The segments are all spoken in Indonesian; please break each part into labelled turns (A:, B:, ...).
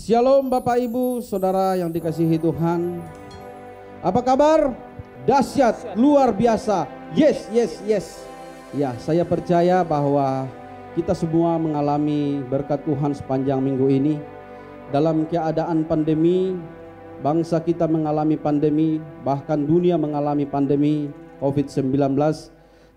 A: Shalom Bapak Ibu, Saudara yang dikasihi Tuhan. Apa kabar? Dahsyat, luar biasa. Yes, yes, yes. Ya, saya percaya bahwa kita semua mengalami berkat Tuhan sepanjang minggu ini. Dalam keadaan pandemi, bangsa kita mengalami pandemi, bahkan dunia mengalami pandemi COVID-19.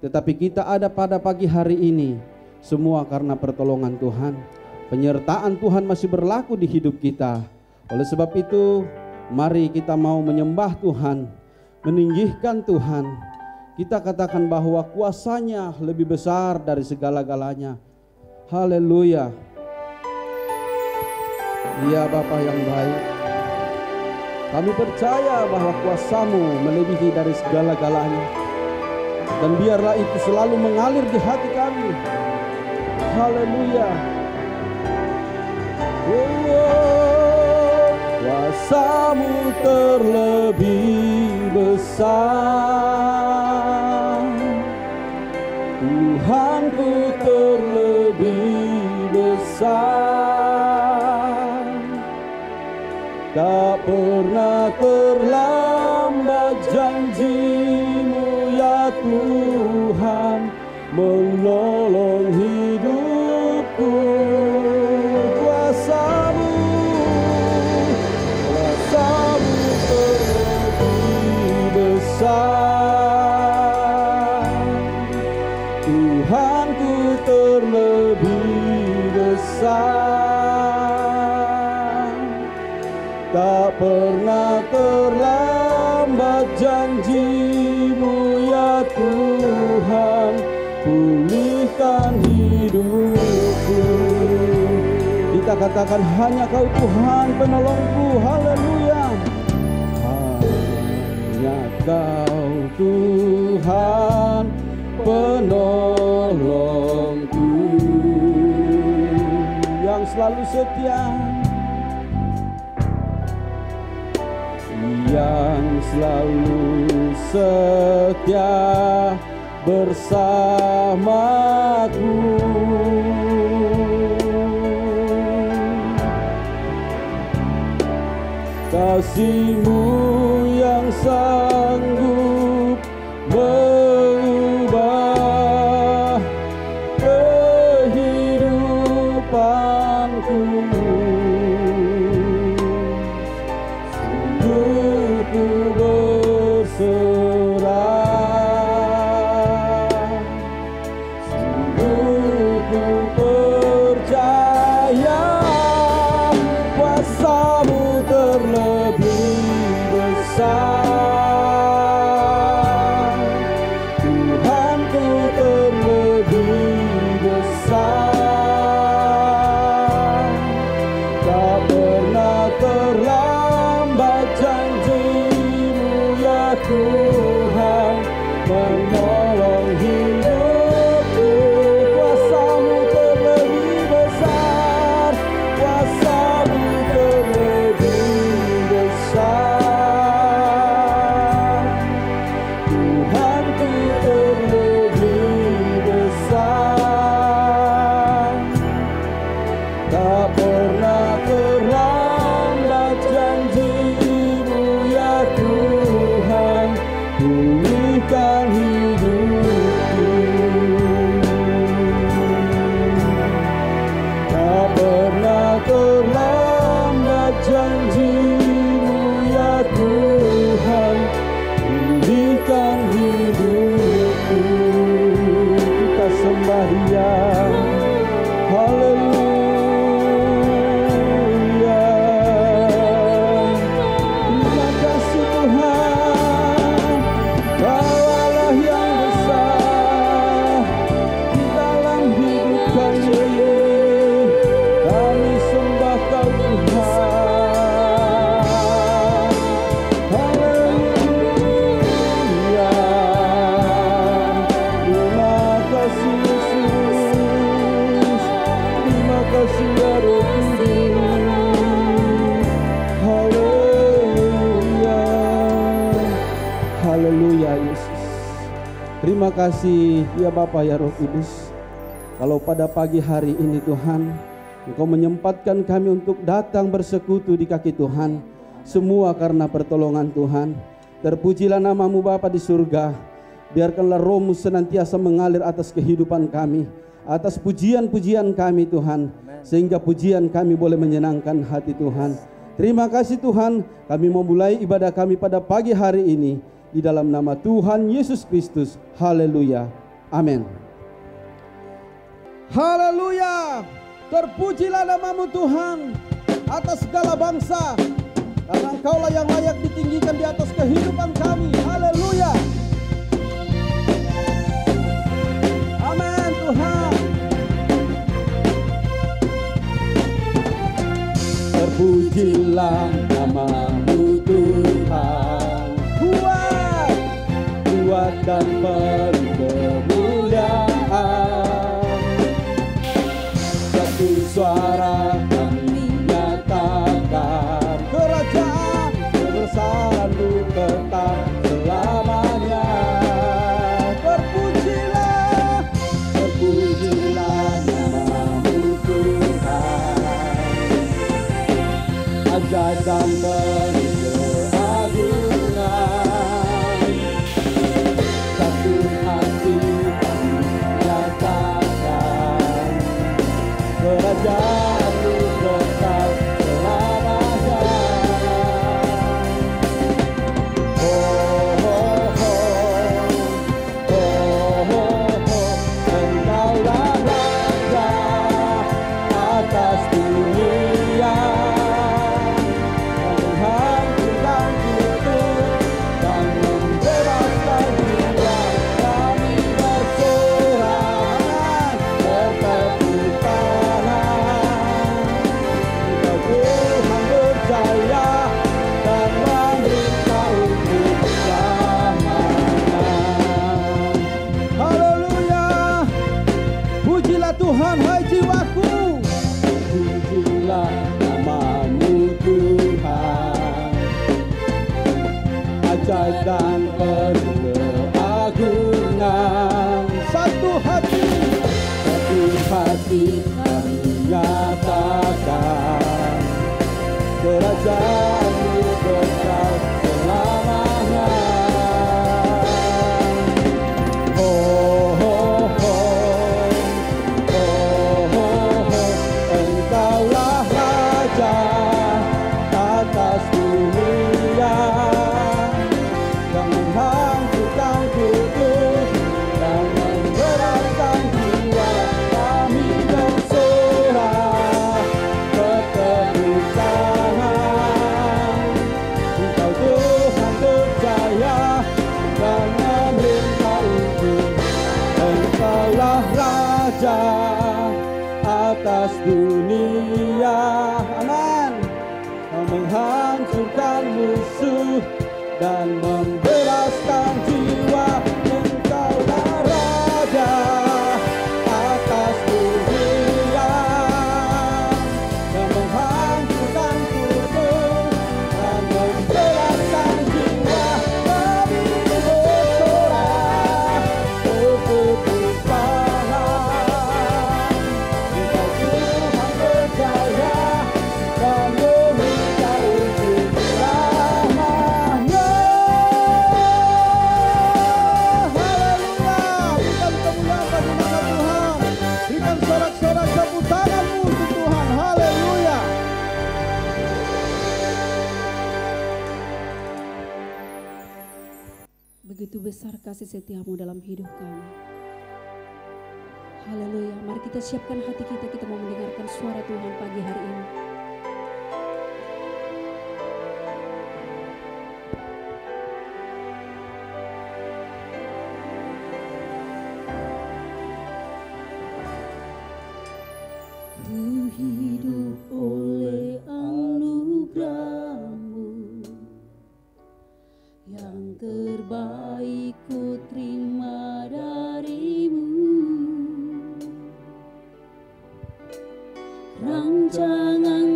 A: Tetapi kita ada pada pagi hari ini, semua karena pertolongan Tuhan. Penyertaan Tuhan masih berlaku di hidup kita. Oleh sebab itu, mari kita mau menyembah Tuhan, meninggikan Tuhan. Kita katakan bahwa kuasanya lebih besar dari segala-galanya. Haleluya. Ya Bapa yang baik, kami percaya bahwa kuasamu melebihi dari segala-galanya. Dan biarlah itu selalu mengalir di hati kami. Haleluya. Kuasamu terlebih besar, Tuhanku terlebih besar. Tak pernah terlambat janjimu ya Tuhan, menolong hidupku. Tuhanku terlebih besar, tak pernah terlambat janjimu ya Tuhan, pulihkan hidupku. Kita katakan hanya Kau Tuhan penolongku. Haleluya. Hanya Kau Tuhan penolongku yang selalu setia, yang selalu setia bersamaku. Kasih-Mu yang sanggup mengubah kehidupanku. Sungguh ku berserah, sungguh ku percaya kuasa-Mu terlebih besar. Tuhan menolong hidupku. Kuasa-Mu terlebih besar, kuasa-Mu terlebih besar. Tuhanku terlebih besar, tak pernah terlambat janji-Mu ya Tuhan, pulihkan hidupku. Tak pernah terlambat janji-Mu ya Tuhan, pulihkan hidupku. Kita sembah Dia. Haleluya. Terima kasih Tuhan, Kau-lah yang besar di dalam hidup kami. Kami sembah Kau Tuhan. Haleluya. Terima kasih Yesus, terima kasih ya Roh Kudus. Haleluya. Haleluya Yesus. Terima kasih ya Bapa ya Roh Kudus. Kalau pada pagi hari ini Tuhan, Engkau menyempatkan kami untuk datang bersekutu di kaki Tuhan. Semua karena pertolongan Tuhan. Terpujilah nama-Mu Bapa di surga. Biarkanlah Roh-Mu senantiasa mengalir atas kehidupan kami, atas pujian-pujian kami Tuhan, sehingga pujian kami boleh menyenangkan hati Tuhan. Terima kasih Tuhan, kami memulai ibadah kami pada pagi hari ini di dalam nama Tuhan Yesus Kristus. Haleluya. Amin. Haleluya. Terpujilah nama-Mu Tuhan atas segala bangsa, karena Engkaulah yang layak ditinggikan di atas kehidupan kami. Haleluya. Amin Tuhan. Terpujilah nama-Mu Tuhan, kuat dan penuh kemuliaan. Satu suara kami nyatakan, kerajaan kebesaran-Mu tetap selamanya. Terpujilah nama-Mu Tuhan, ajaib dan penuh keagungan. Satu hati kami nyatakan, kerajaan-Mu tetap selamanya. Engkaulah Raja atas dunia, menghancurkan kutub dan membebaskan jiwa. Kami bersorak bertepuk tangan, Engkau Tuhan berjaya dan memerintah untuk selamanya. Haleluya. Pujilah Tuhan hai jiwaku. Pujilah nama-Mu Tuhan, ajaib dan penuh keagungan. Satu hati kami nyatakan, kerajaan-Mu tetap selamanya. Engkaulah Raja atas dunia, yang menghancurkan kutub dan membebaskan jiwa. Kami bersorak bertepuk tangan, Engkau Tuhan berjaya dan memerintah untuk. Engkaulah Raja atas dunia, aman, menghancurkan musuh dan membebaskan jiwa. Engkaulah Raja atas dunia, yang menghancurkan kutub dan membebaskan jiwa. Kami bersorak bertepuk tangan, Engkau Tuhan berjaya dan memerintah untuk selamanya. Haleluya. Berikan kemuliaan bagi nama Tuhan. Berikan sorak-sorak tepuk tanganmu untuk Tuhan. Haleluya.
B: Begitu besar kasih setia-Mu dalam hidup kami. Haleluya. Mari kita siapkan hati kita, kita mau mendengarkan suara Tuhan pagi hari ini. Ku hidup oleh anugerah-Mu, yang terbaik ku terima dari-Mu. Rancangan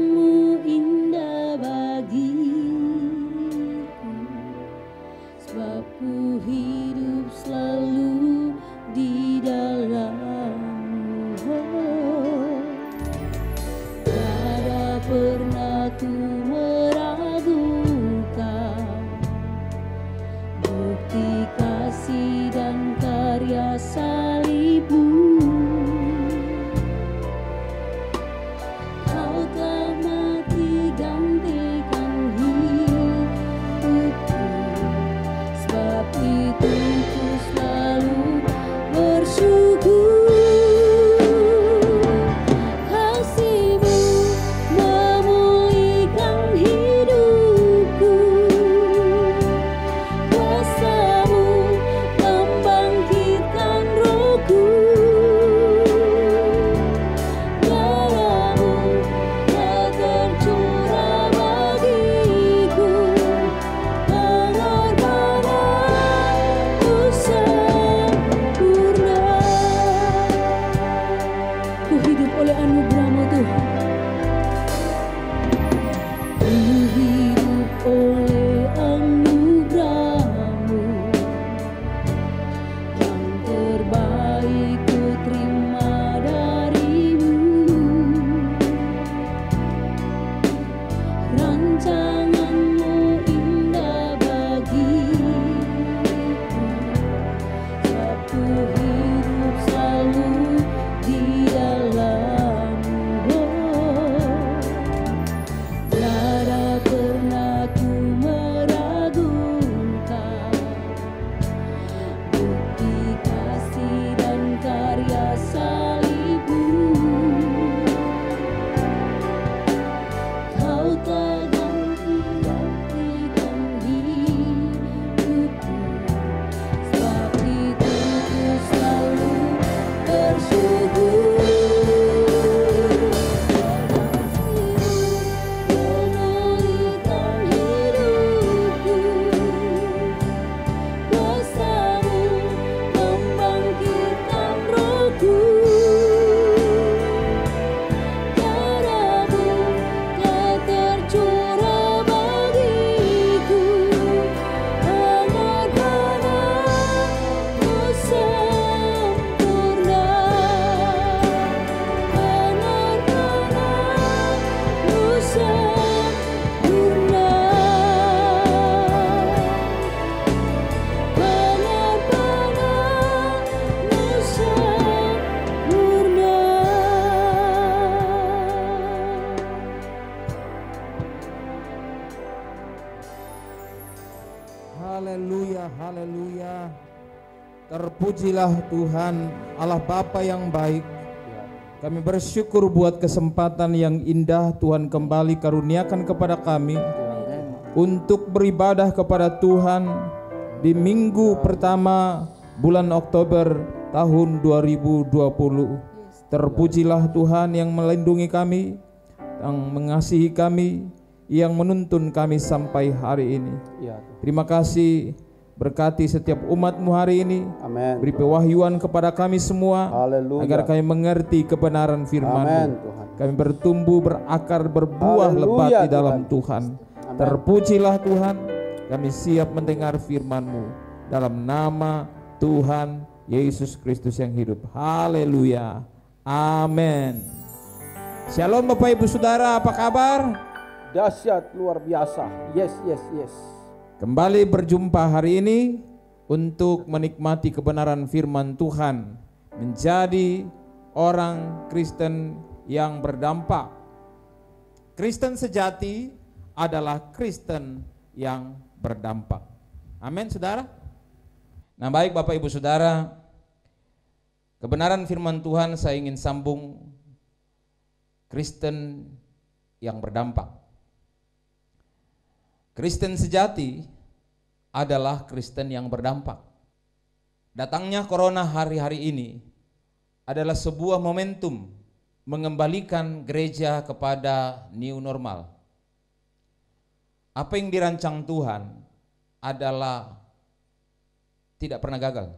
B: Rancanganmu indah bagiku, satu hidup selalu di dalam-Mu. Tiada pernah ku meragukan bukti kasih dan karya salib-Mu. Kau tak ganti artikan hidupku, sebab itu ku selalu bersyukur. Memulihkan hidupku, kuasa-Mu membangkitkan rohku. Darah-Mu telah tercurah bagiku, pengorbanan-Mu sempurna, pengorbanan-Mu sempurna, pengorbanan-Mu sempurna.
C: Haleluya, haleluya. Terpujilah Tuhan Allah Bapa yang baik. Kami bersyukur buat kesempatan yang indah Tuhan kembali karuniakan kepada kami untuk beribadah kepada Tuhan di minggu pertama bulan Oktober tahun 2020. Terpujilah Tuhan yang melindungi kami, yang mengasihi kami, yang menuntun kami sampai hari ini. Terima kasih, berkati setiap umat-Mu hari ini.
A: Amin.
C: Beri pewahyuan kepada kami semua,
A: Haleluya.
C: agar kami mengerti kebenaran
A: Amin,
C: firman-Mu.
A: Tuhan.
C: Kami bertumbuh, berakar, berbuah lebat
A: Haleluya,
C: di dalam
A: Tuhan.
C: Tuhan. Terpujilah Tuhan, kami siap mendengar firman-Mu dalam nama Tuhan Yesus Kristus yang hidup. Haleluya. Amin. Shalom Bapak Ibu Saudara, apa kabar?
A: Dahsyat, luar biasa. Yes, yes, yes.
C: Kembali berjumpa hari ini untuk menikmati kebenaran firman Tuhan, menjadi orang Kristen yang berdampak. Kristen sejati adalah Kristen yang berdampak. Amin, saudara. Nah, baik Bapak Ibu Saudara, kebenaran firman Tuhan saya ingin sambung, Kristen yang berdampak. Kristen sejati adalah Kristen yang berdampak. Datangnya corona hari-hari ini adalah sebuah momentum mengembalikan gereja kepada new normal. Apa yang dirancang Tuhan adalah tidak pernah gagal.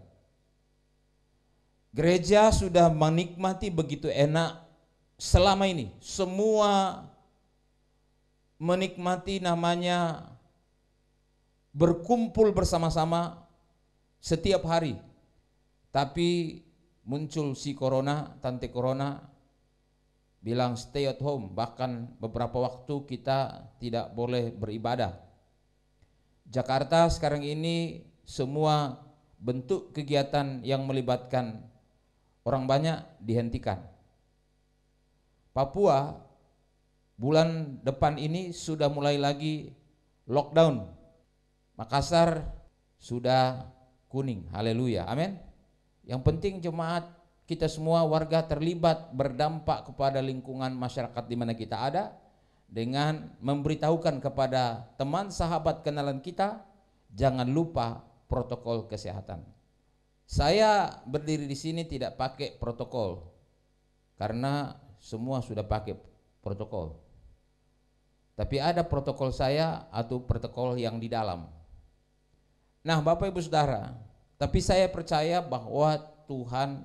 C: Gereja sudah menikmati begitu enak selama ini. Semua menikmati namanya berkumpul bersama-sama setiap hari. Tapi muncul si corona, tante corona bilang stay at home. Bahkan beberapa waktu kita tidak boleh beribadah. Jakarta sekarang ini semua bentuk kegiatan yang melibatkan orang banyak dihentikan. Papua bulan depan ini sudah mulai lagi lockdown. Makassar sudah kuning. Haleluya. Amin. Yang penting jemaat kita semua warga terlibat berdampak kepada lingkungan masyarakat di mana kita ada dengan memberitahukan kepada teman sahabat kenalan kita jangan lupa protokol kesehatan. Saya berdiri di sini tidak pakai protokol karena semua sudah pakai protokol. Tapi ada protokol saya atau protokol yang di dalam. Nah, Bapak Ibu Saudara, tapi saya percaya bahwa Tuhan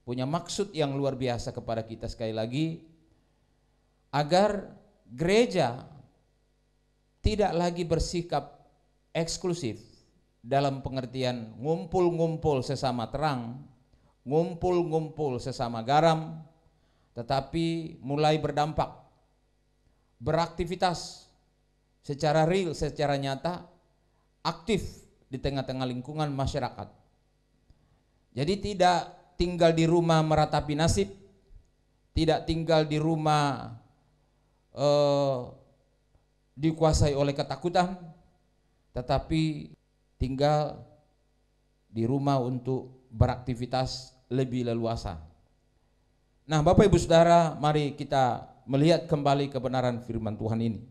C: punya maksud yang luar biasa kepada kita sekali lagi, agar gereja tidak lagi bersikap eksklusif dalam pengertian ngumpul-ngumpul sesama terang, ngumpul-ngumpul sesama garam, tetapi mulai berdampak, beraktivitas secara real, secara nyata, aktif di tengah-tengah lingkungan masyarakat. Jadi tidak tinggal di rumah meratapi nasib, tidak tinggal di rumah dikuasai oleh ketakutan, tetapi tinggal di rumah untuk beraktivitas lebih leluasa. Nah, Bapak Ibu Saudara, mari kita melihat kembali kebenaran firman Tuhan ini.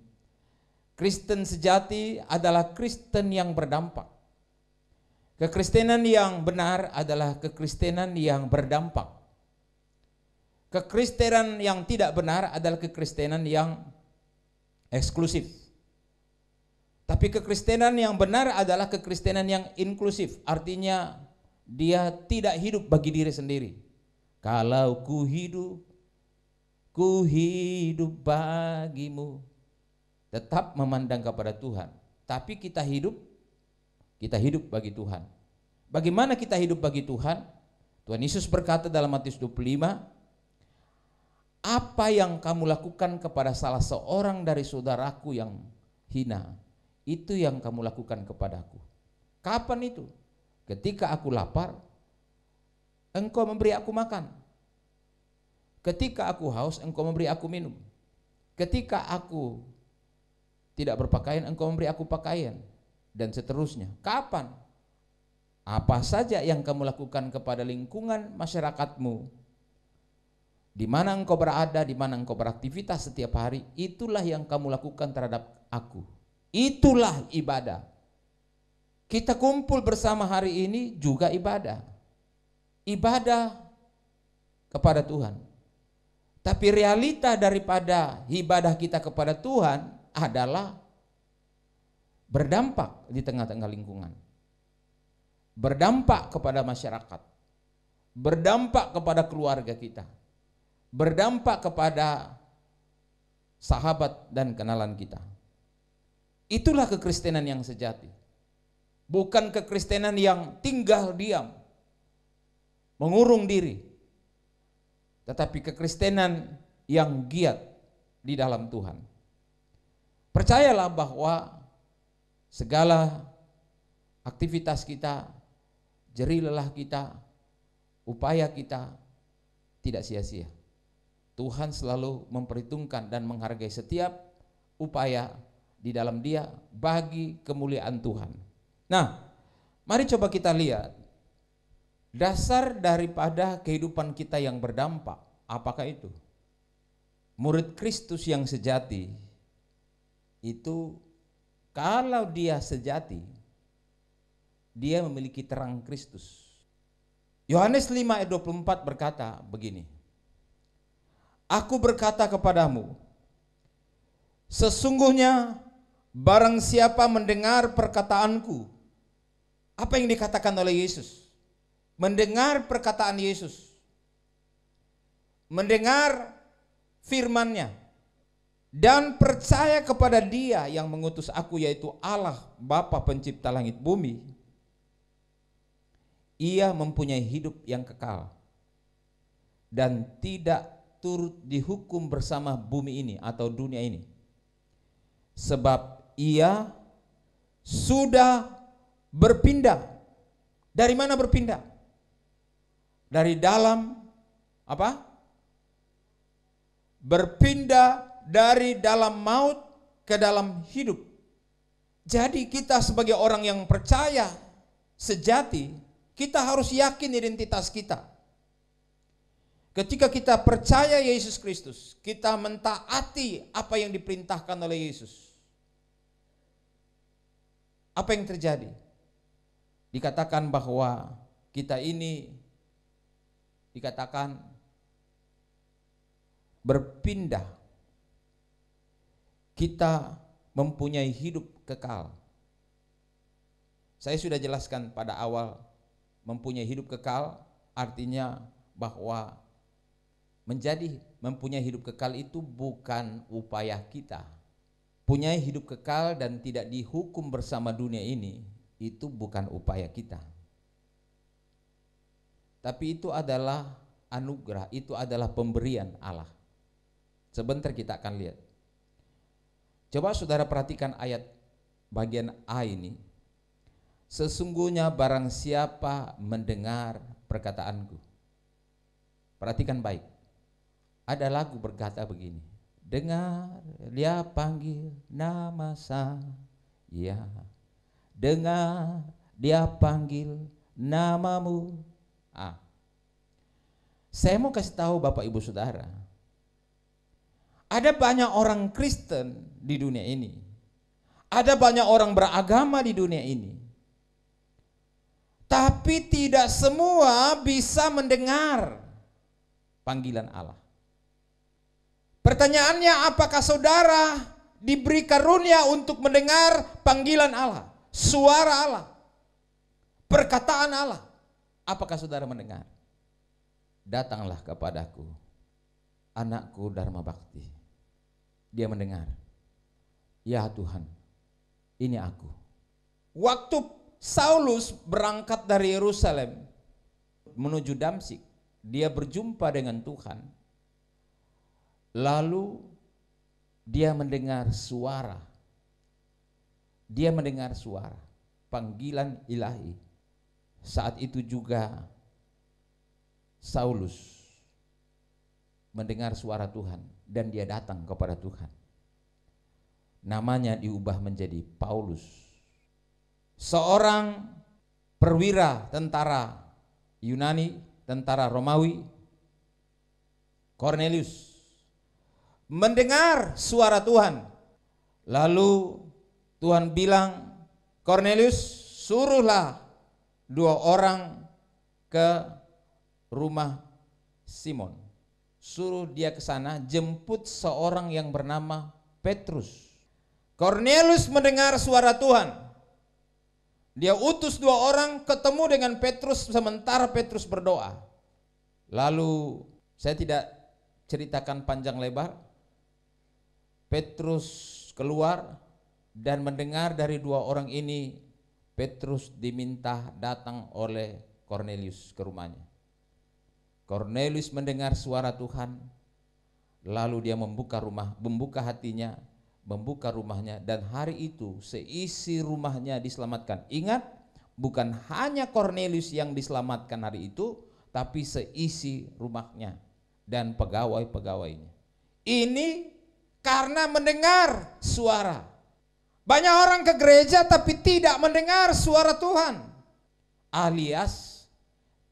C: Kristen sejati adalah Kristen yang berdampak. Kekristenan yang benar adalah kekristenan yang berdampak. Kekristenan yang tidak benar adalah kekristenan yang eksklusif. Tapi kekristenan yang benar adalah kekristenan yang inklusif. Artinya dia tidak hidup bagi diri sendiri. Kalau ku hidup bagimu. Tetap memandang kepada Tuhan. Tapi kita hidup bagi Tuhan. Bagaimana kita hidup bagi Tuhan? Tuhan Yesus berkata dalam Matius 25, apa yang kamu lakukan kepada salah seorang dari saudaraku yang hina, itu yang kamu lakukan kepadaku. Kapan itu? Ketika aku lapar, engkau memberi aku makan. Ketika aku haus, engkau memberi aku minum. Ketika aku tidak berpakaian, engkau memberi aku pakaian. Dan seterusnya. Kapan? Apa saja yang kamu lakukan kepada lingkungan masyarakatmu, di mana engkau berada, di mana engkau beraktivitas setiap hari, itulah yang kamu lakukan terhadap aku. Itulah ibadah. Kita kumpul bersama hari ini juga ibadah. Ibadah kepada Tuhan. Tapi realita daripada ibadah kita kepada Tuhan adalah berdampak di tengah-tengah lingkungan, berdampak kepada masyarakat, berdampak kepada keluarga kita, berdampak kepada sahabat dan kenalan kita. Itulah kekristenan yang sejati. Bukan kekristenan yang tinggal diam, mengurung diri, tetapi kekristenan yang giat di dalam Tuhan. Percayalah bahwa segala aktivitas kita, jerih lelah kita, upaya kita tidak sia-sia. Tuhan selalu memperhitungkan dan menghargai setiap upaya di dalam Dia bagi kemuliaan Tuhan. Nah, mari coba kita lihat dasar daripada kehidupan kita yang berdampak. Apakah itu? Murid Kristus yang sejati itu, kalau dia sejati, dia memiliki terang Kristus. Yohanes 5 ayat 24 berkata begini, aku berkata kepadamu, sesungguhnya barang siapa mendengar perkataanku. Apa yang dikatakan oleh Yesus? Mendengar perkataan Yesus, mendengar firman-Nya, dan percaya kepada Dia yang mengutus aku, yaitu Allah Bapa pencipta langit bumi, ia mempunyai hidup yang kekal dan tidak turut dihukum bersama bumi ini atau dunia ini, sebab ia sudah berpindah. Dari mana berpindah? Dari dalam apa? Berpindah dari dalam maut ke dalam hidup. Jadi kita sebagai orang yang percaya sejati, kita harus yakin identitas kita. Ketika kita percaya Yesus Kristus, kita mentaati apa yang diperintahkan oleh Yesus. Apa yang terjadi? Dikatakan bahwa kita ini dikatakan berpindah. Kita mempunyai hidup kekal. Saya sudah jelaskan pada awal, mempunyai hidup kekal artinya bahwa mempunyai hidup kekal itu bukan upaya kita. Punya hidup kekal dan tidak dihukum bersama dunia ini, itu bukan upaya kita. Tapi itu adalah anugerah, itu adalah pemberian Allah. Sebentar kita akan lihat. Coba saudara perhatikan ayat bagian A ini. Sesungguhnya barang siapa mendengar perkataanku. Perhatikan baik. Ada lagu berkata begini. Dengar dia panggil nama saya. Dengar dia panggil namamu. Saya mau kasih tahu Bapak Ibu Saudara, ada banyak orang Kristen di dunia ini, ada banyak orang beragama di dunia ini, tapi tidak semua bisa mendengar panggilan Allah. Pertanyaannya, apakah saudara diberi karunia untuk mendengar panggilan Allah, suara Allah, perkataan Allah? Apakah saudara mendengar? Datanglah kepadaku, anakku Dharma Bakti. Dia mendengar, ya Tuhan, ini aku. Waktu Saulus berangkat dari Yerusalem menuju Damsyik, dia berjumpa dengan Tuhan. Lalu dia mendengar suara. Dia mendengar suara panggilan ilahi. Saat itu juga Saulus mendengar suara Tuhan dan dia datang kepada Tuhan. Namanya diubah menjadi Paulus. Seorang perwira tentara Yunani, tentara Romawi, Cornelius, mendengar suara Tuhan. Lalu Tuhan bilang, Cornelius, suruhlah 2 orang ke rumah Simon. Suruh dia ke sana, jemput seorang yang bernama Petrus. Cornelius mendengar suara Tuhan. Dia utus 2 orang ketemu dengan Petrus sementara Petrus berdoa. Lalu saya tidak ceritakan panjang lebar. Petrus keluar dan mendengar dari 2 orang ini, Petrus diminta datang oleh Cornelius ke rumahnya. Cornelius mendengar suara Tuhan, lalu dia membuka hatinya, membuka rumahnya, dan hari itu seisi rumahnya diselamatkan. Ingat, bukan hanya Cornelius yang diselamatkan hari itu, tapi seisi rumahnya dan pegawai-pegawainya. Ini karena mendengar suara. Banyak orang ke gereja tapi tidak mendengar suara Tuhan, alias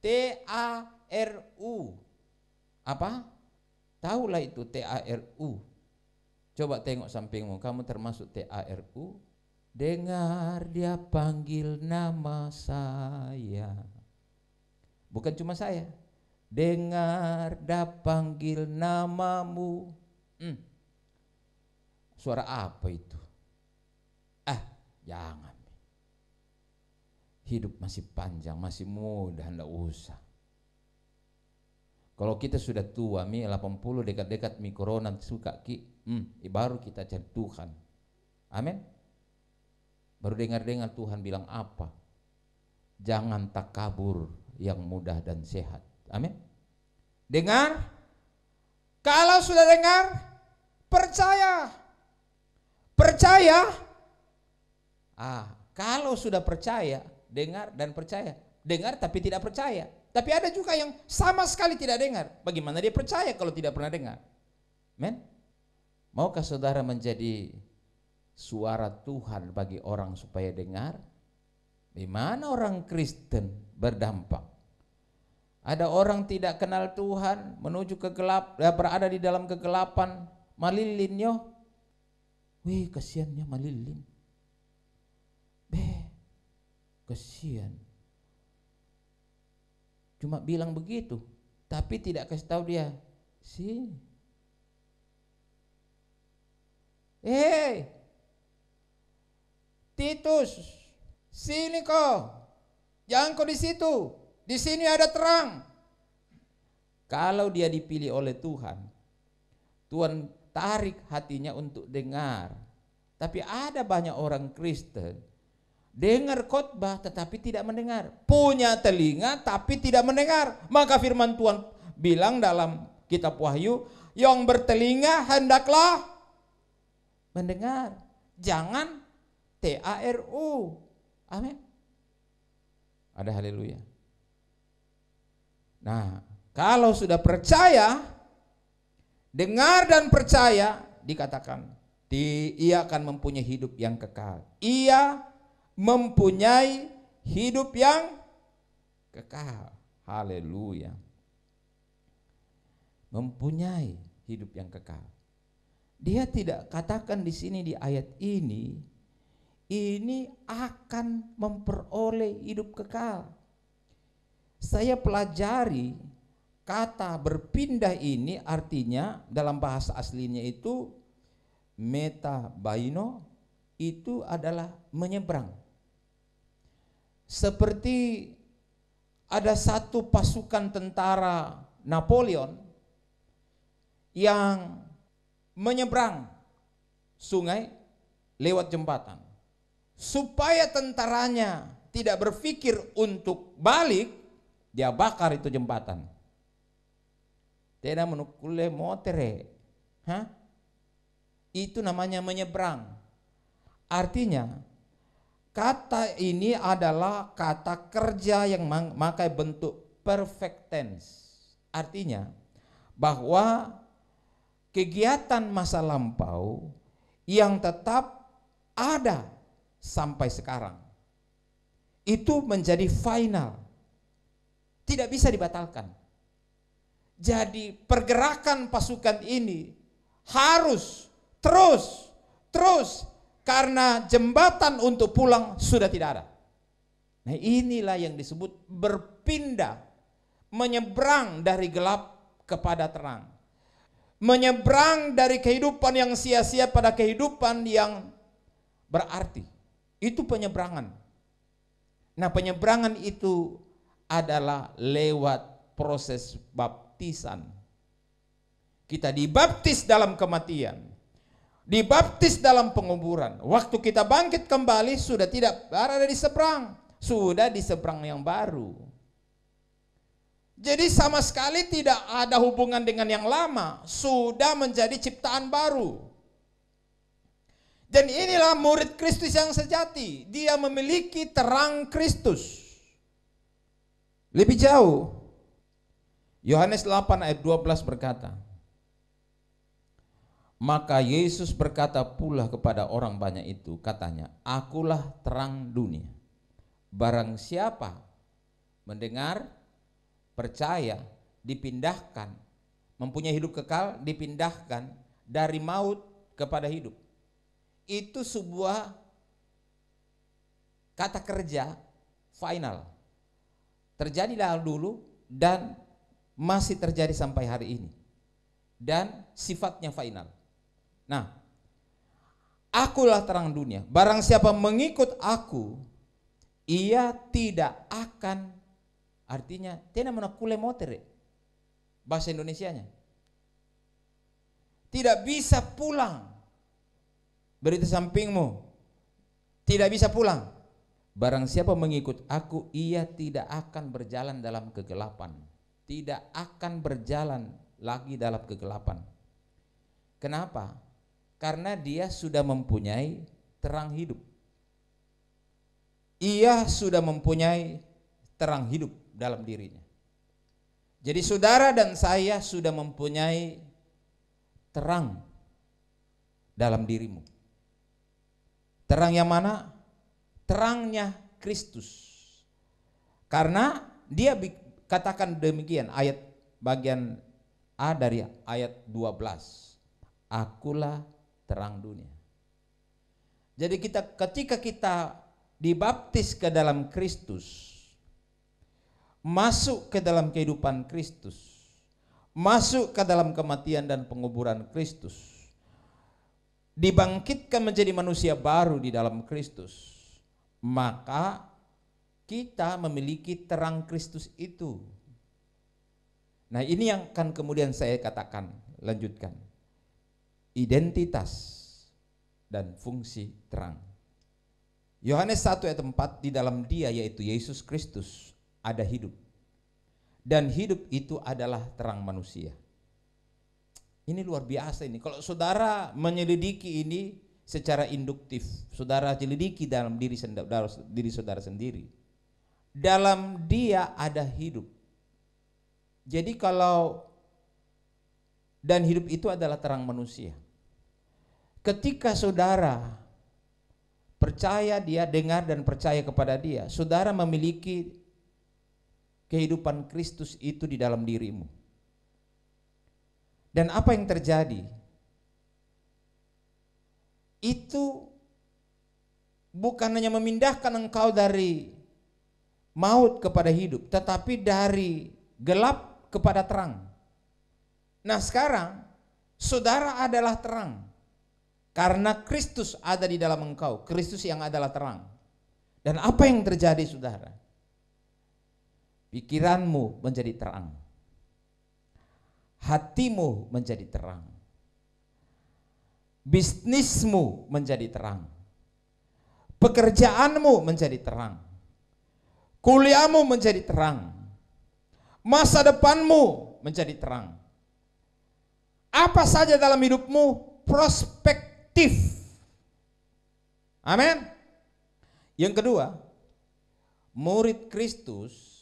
C: TARU. Apa? Tahulah itu TARU. Coba tengok sampingmu, kamu termasuk TARU. Dengar dia panggil nama saya. Bukan cuma saya. Dengar dia panggil namamu. Suara apa itu? Jangan. Hidup masih panjang, masih muda, enggak usah. Kalau kita sudah tua, 80 dekat-dekat corona suka baru kita cari Tuhan. Amin. Baru dengar-dengar Tuhan bilang apa? Jangan takabur yang mudah dan sehat. Amin. Dengar. Kalau sudah dengar, percaya. Percaya. Kalau sudah percaya, dengar dan percaya. Dengar tapi tidak percaya. Tapi ada juga yang sama sekali tidak dengar. Bagaimana dia percaya kalau tidak pernah dengar? Amen. Maukah saudara menjadi suara Tuhan bagi orang supaya dengar? Di mana orang Kristen berdampak? Ada orang tidak kenal Tuhan, menuju berada di dalam kegelapan, malilinyo. Wih, kasihannya malilin. Kasihan. Cuma bilang begitu, tapi tidak kasih tahu dia. Sini. Titus, sini kau. Jangan kau di situ. Di sini ada terang. Kalau dia dipilih oleh Tuhan, Tuhan tarik hatinya untuk dengar. Tapi ada banyak orang Kristen dengar khotbah tetapi tidak mendengar, punya telinga tapi tidak mendengar. Maka firman Tuhan bilang dalam kitab Wahyu, yang bertelinga hendaklah mendengar. Jangan TARU. Amin. Ada haleluya. Nah, kalau sudah percaya, dengar dan percaya, dikatakan ia akan mempunyai hidup yang kekal. Ia mempunyai hidup yang kekal. Haleluya. Mempunyai hidup yang kekal. Dia tidak katakan di sini di ayat ini akan memperoleh hidup kekal. Saya pelajari kata berpindah ini artinya dalam bahasa aslinya itu metabaino, itu adalah menyeberang. Seperti ada satu pasukan tentara Napoleon yang menyeberang sungai lewat jembatan. Supaya tentaranya tidak berpikir untuk balik, dia bakar itu jembatan. Tidak menukule motere. Itu namanya menyeberang. Artinya kata ini adalah kata kerja yang memakai bentuk perfect tense. Artinya bahwa kegiatan masa lampau yang tetap ada sampai sekarang itu menjadi final, tidak bisa dibatalkan. Jadi pergerakan pasukan ini harus terus karena jembatan untuk pulang sudah tidak ada. Nah, inilah yang disebut berpindah, menyeberang dari gelap kepada terang, menyeberang dari kehidupan yang sia-sia pada kehidupan yang berarti. Itu penyeberangan. Nah, penyeberangan itu adalah lewat proses baptisan. Kita dibaptis dalam kematian, dibaptis dalam penguburan. Waktu kita bangkit kembali sudah tidak berada di seberang, sudah di seberang yang baru. Jadi sama sekali tidak ada hubungan dengan yang lama, sudah menjadi ciptaan baru. Dan inilah murid Kristus yang sejati. Dia memiliki terang Kristus. Lebih jauh, Yohanes 8 ayat 12 berkata, maka Yesus berkata pula kepada orang banyak itu, katanya, akulah terang dunia. Barang siapa mendengar, percaya, dipindahkan, mempunyai hidup kekal, dipindahkan dari maut kepada hidup. Itu sebuah kata kerja final. Terjadi dulu dan masih terjadi sampai hari ini. Dan sifatnya final. Nah, akulah terang dunia. Barang siapa mengikut aku, ia tidak akan, artinya tidak menakule motere. Bahasa Indonesianya. Tidak bisa pulang. Berita sampingmu, tidak bisa pulang. Barang siapa mengikut aku, ia tidak akan berjalan dalam kegelapan. Tidak akan berjalan lagi dalam kegelapan. Kenapa? Karena dia sudah mempunyai terang hidup. Ia sudah mempunyai terang hidup dalam dirinya. Jadi saudara dan saya sudah mempunyai terang dalam dirimu. Terang yang mana? Terangnya Kristus. Karena dia katakan demikian, ayat bagian A dari ayat 12. Akulah terang dunia. Jadi ketika kita dibaptis ke dalam Kristus, masuk ke dalam kehidupan Kristus, masuk ke dalam kematian dan penguburan Kristus, dibangkitkan menjadi manusia baru di dalam Kristus, maka kita memiliki terang Kristus itu. Nah, ini yang akan kemudian saya katakan, lanjutkan. Identitas dan fungsi terang. Yohanes 1 ayat 4, di dalam dia yaitu Yesus Kristus ada hidup. Dan hidup itu adalah terang manusia. Ini luar biasa ini. Kalau saudara menyelidiki ini, secara induktif. Saudara jelidiki dalam diri saudara sendiri. Dalam dia ada hidup. Jadi dan hidup itu adalah terang manusia. Ketika saudara percaya dia, dengar dan percaya kepada dia, saudara memiliki kehidupan Kristus itu di dalam dirimu. Dan apa yang terjadi? Itu bukan hanya memindahkan engkau dari maut kepada hidup, tetapi dari gelap kepada terang. Nah sekarang saudara adalah terang karena Kristus ada di dalam engkau, Kristus yang adalah terang. Dan apa yang terjadi saudara? Pikiranmu menjadi terang, hatimu menjadi terang, bisnismu menjadi terang, pekerjaanmu menjadi terang, kuliahmu menjadi terang, masa depanmu menjadi terang. Apa saja dalam hidupmu prospektif. Amin. Yang kedua, murid Kristus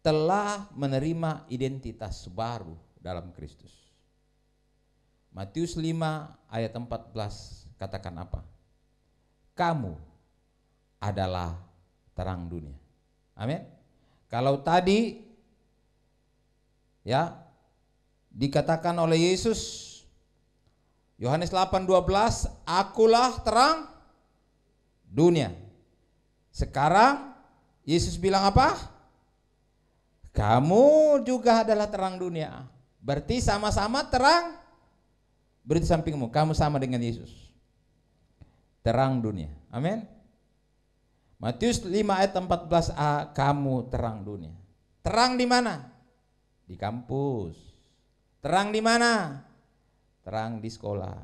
C: telah menerima identitas baru dalam Kristus. Matius 5 ayat 14 katakan apa? Kamu adalah terang dunia. Amin. Kalau tadi ya dikatakan oleh Yesus Yohanes 8:12, akulah terang dunia. Sekarang Yesus bilang apa? Kamu juga adalah terang dunia. Berarti sama-sama terang. Berarti sampingmu, kamu sama dengan Yesus. Terang dunia. Amin. Matius 5 ayat 14a, kamu terang dunia. Terang di mana? Di kampus. Terang di mana? Terang di sekolah.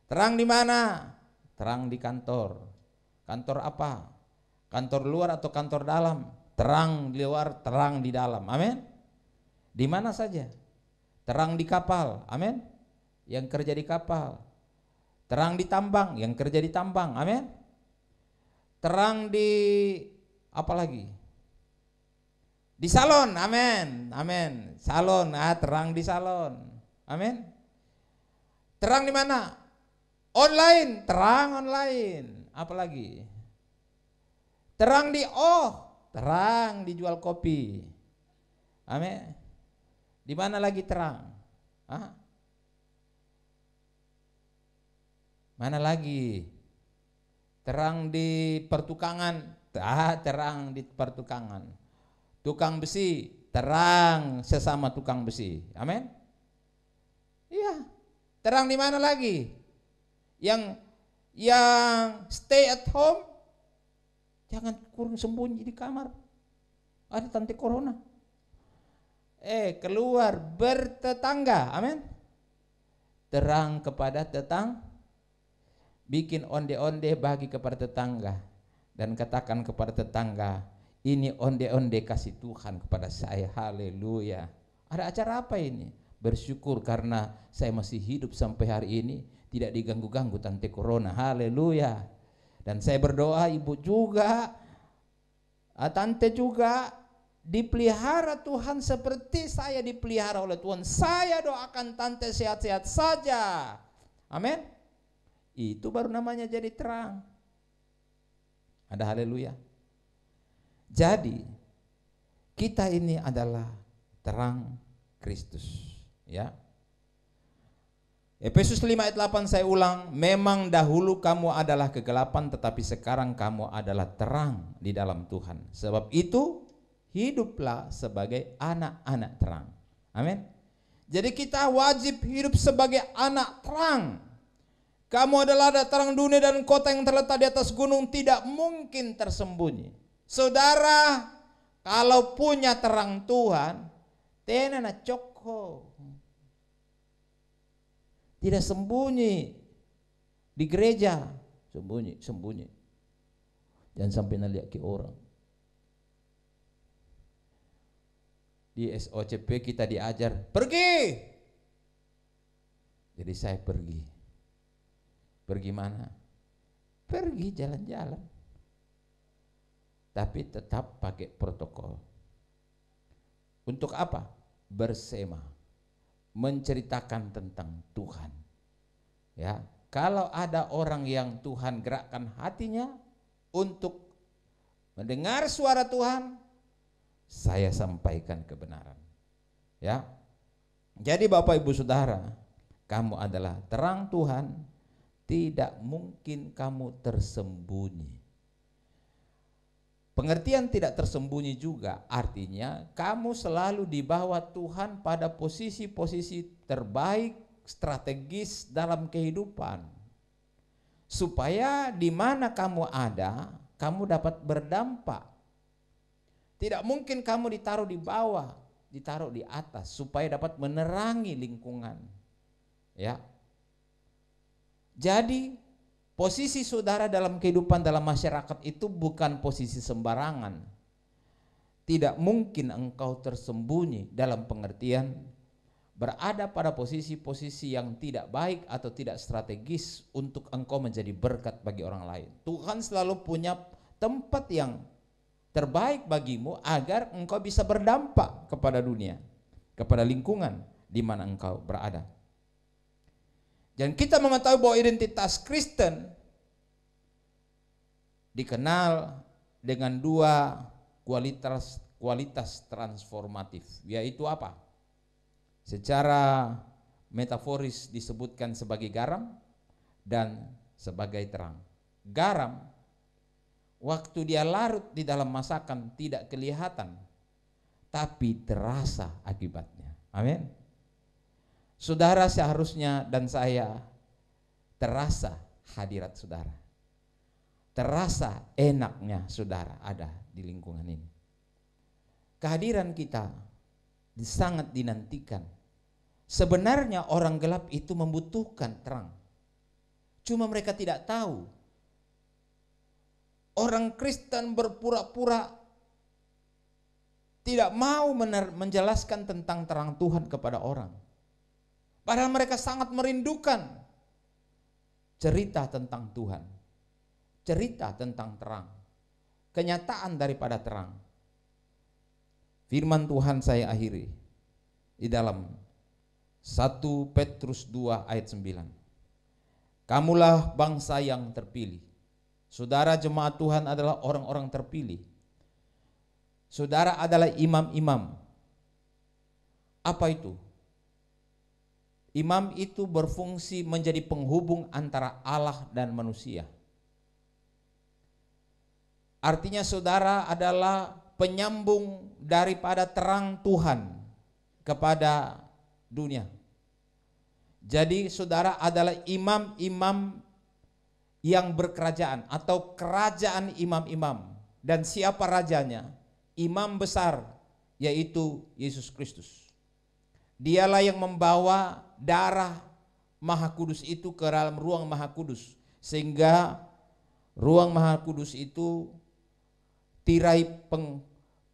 C: Terang di mana? Terang di kantor. Kantor apa? Kantor luar atau kantor dalam? Terang di luar, terang di dalam. Amin. Di mana saja. Terang di kapal. Amin. Yang kerja di kapal. Terang di tambang, yang kerja di tambang. Amin. Terang di apa lagi? Di salon. Amin. Amin. Salon, terang di salon. Amin. Terang di mana? Online, terang online. Apa lagi? Terang di terang dijual kopi. Amin. Di mana lagi terang? Mana lagi? Terang di pertukangan. Terang di pertukangan. Tukang besi, terang sesama tukang besi. Amin. Iya. Terang di mana lagi? Yang stay at home, jangan kurang sembunyi di kamar. Ada tante corona. Keluar bertetangga. Amin. Terang kepada tetangga. Bikin onde-onde bagi kepada tetangga. Dan katakan kepada tetangga, ini onde-onde kasih Tuhan kepada saya. Haleluya. Ada acara apa ini? Bersyukur karena saya masih hidup sampai hari ini. Tidak diganggu-ganggu tante corona. Haleluya. Dan saya berdoa ibu juga, tante juga dipelihara Tuhan seperti saya dipelihara oleh Tuhan. Saya doakan tante sehat-sehat saja. Amin. Itu baru namanya jadi terang. Ada haleluya. Jadi kita ini adalah terang Kristus, ya. Efesus 5 ayat 8 saya ulang, memang dahulu kamu adalah kegelapan tetapi sekarang kamu adalah terang di dalam Tuhan. Sebab itu hiduplah sebagai anak-anak terang. Amin. Jadi kita wajib hidup sebagai anak terang. Kamu adalah terang dunia dan kota yang terletak di atas gunung tidak mungkin tersembunyi. Saudara, kalau punya terang Tuhan, tenana cokho. Tidak sembunyi di gereja, sembunyi. Jangan sampai naliak ke orang. Di SOCP kita diajar, pergi. Jadi saya pergi. Pergi mana? Pergi jalan-jalan. Tapi tetap pakai protokol. Untuk apa? Bersema, menceritakan tentang Tuhan. Ya, kalau ada orang yang Tuhan gerakkan hatinya untuk mendengar suara Tuhan, saya sampaikan kebenaran. Ya. Jadi Bapak Ibu Saudara, kamu adalah terang Tuhan, tidak mungkin kamu tersembunyi. Pengertian tidak tersembunyi juga artinya kamu selalu dibawa Tuhan pada posisi-posisi terbaik, strategis dalam kehidupan. Supaya di mana kamu ada, kamu dapat berdampak. Tidak mungkin kamu ditaruh di bawah, ditaruh di atas supaya dapat menerangi lingkungan. Ya. Jadi posisi saudara dalam kehidupan dalam masyarakat itu bukan posisi sembarangan. Tidak mungkin engkau tersembunyi dalam pengertian berada pada posisi-posisi yang tidak baik atau tidak strategis untuk engkau menjadi berkat bagi orang lain. Tuhan selalu punya tempat yang terbaik bagimu agar engkau bisa berdampak kepada dunia, kepada lingkungan di mana engkau berada. Dan kita mengetahui bahwa identitas Kristen dikenal dengan dua kualitas transformatif, yaitu apa? Secara metaforis disebutkan sebagai garam dan sebagai terang. Garam, waktu dia larut di dalam masakan tidak kelihatan, tapi terasa akibatnya. Amin. Saudara seharusnya dan saya terasa hadirat saudara. Terasa enaknya saudara ada di lingkungan ini. Kehadiran kita sangat dinantikan. Sebenarnya orang gelap itu membutuhkan terang. Cuma mereka tidak tahu. Orang Kristen berpura-pura tidak mau menjelaskan tentang terang Tuhan kepada orang. Padahal mereka sangat merindukan cerita tentang Tuhan, cerita tentang terang, kenyataan daripada terang. Firman Tuhan saya akhiri di dalam 1 Petrus 2 ayat 9. Kamulah bangsa yang terpilih. Saudara jemaat Tuhan adalah orang-orang terpilih. Saudara adalah imam-imam. Apa itu? Imam itu berfungsi menjadi penghubung antara Allah dan manusia. Artinya saudara adalah penyambung daripada terang Tuhan kepada dunia. Jadi saudara adalah imam-imam yang berkerajaan atau kerajaan imam-imam. Dan siapa rajanya? Imam besar, yaitu Yesus Kristus. Dialah yang membawa darah Maha Kudus itu ke dalam ruang Maha Kudus, sehingga ruang Maha Kudus itu tirai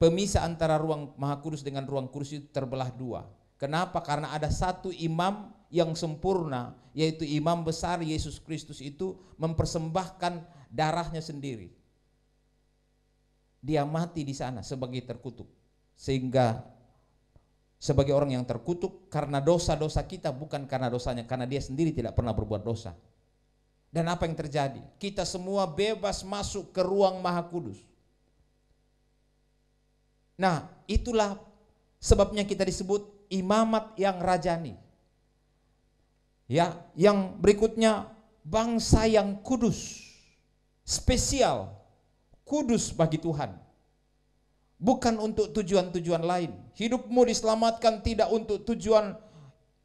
C: pemisah antara ruang Maha Kudus dengan ruang kudus itu terbelah dua. Kenapa? Karena ada satu imam yang sempurna, yaitu imam besar Yesus Kristus itu mempersembahkan darahnya sendiri. Dia mati di sana sebagai terkutuk, sehingga sebagai orang yang terkutuk karena dosa-dosa kita, bukan karena dosanya, karena dia sendiri tidak pernah berbuat dosa. Dan apa yang terjadi? Kita semua bebas masuk ke ruang Maha Kudus. Nah, itulah sebabnya kita disebut imamat yang rajani. Ya, yang berikutnya bangsa yang kudus, spesial, kudus bagi Tuhan. Bukan untuk tujuan-tujuan lain. Hidupmu diselamatkan tidak untuk tujuan